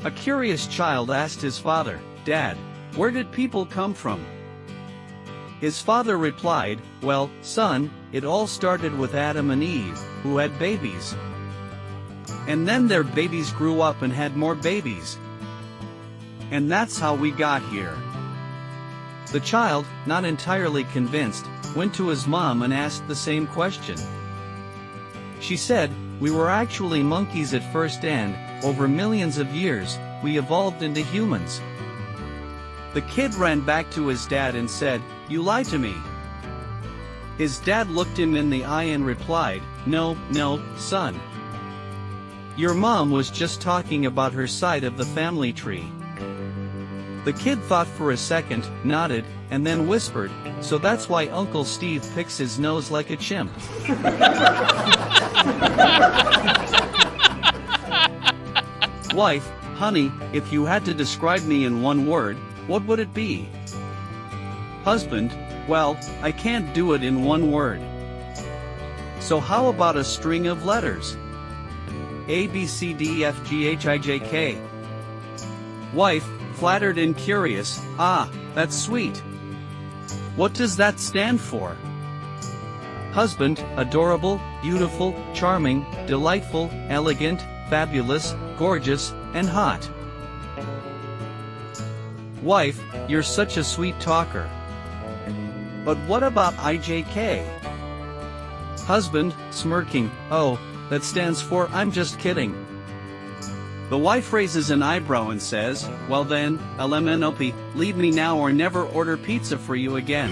A curious child asked his father, "Dad, where did people come from?" His father replied, "Well, son, it all started with Adam and Eve, who had babies. And then their babies grew up and had more babies. And that's how we got here." The child, not entirely convinced, went to his mom and asked the same question. She said, "We were actually monkeys at first and, over millions of years, we evolved into humans." The kid ran back to his dad and said, "You lied to me." His dad looked him in the eye and replied, No, son. Your mom was just talking about her side of the family tree." The kid thought for a second, nodded, and then whispered, "So that's why Uncle Steve picks his nose like a chimp." Wife, honey, if you had to describe me in one word, what would it be? Husband, well, I can't do it in one word. So how about a string of letters? A, B, C, D, F, G, H, I, J, K. Wife, flattered and curious, "Ah, that's sweet. What does that stand for?" Husband, adorable, beautiful, charming, delightful, elegant, fabulous, gorgeous, and hot. Wife, you're such a sweet talker. But what about IJK? Husband, smirking, "Oh, that stands for I'm just kidding." The wife raises an eyebrow and says, "Well then, LMNOP, leave me now or never order pizza for you again."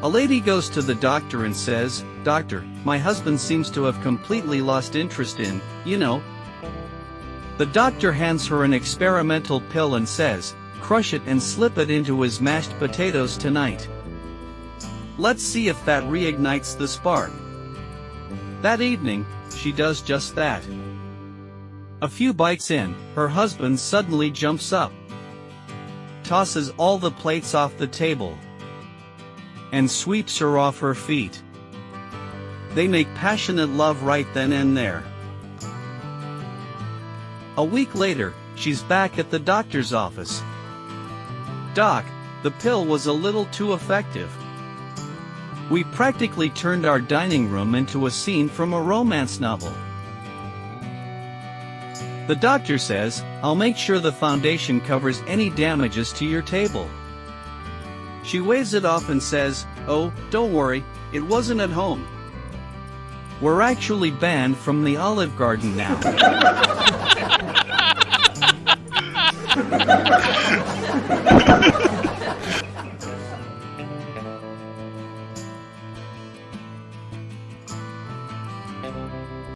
A lady goes to the doctor and says, "Doctor, my husband seems to have completely lost interest in, you know." The doctor hands her an experimental pill and says, "Crush it and slip it into his mashed potatoes tonight. Let's see if that reignites the spark." That evening, she does just that. A few bites in, her husband suddenly jumps up, tosses all the plates off the table, and sweeps her off her feet. They make passionate love right then and there. A week later, she's back at the doctor's office. "Doc, the pill was a little too effective. We practically turned our dining room into a scene from a romance novel." The doctor says, "I'll make sure the foundation covers any damages to your table." She waves it off and says, "Oh, don't worry, it wasn't at home. We're actually banned from the Olive Garden now."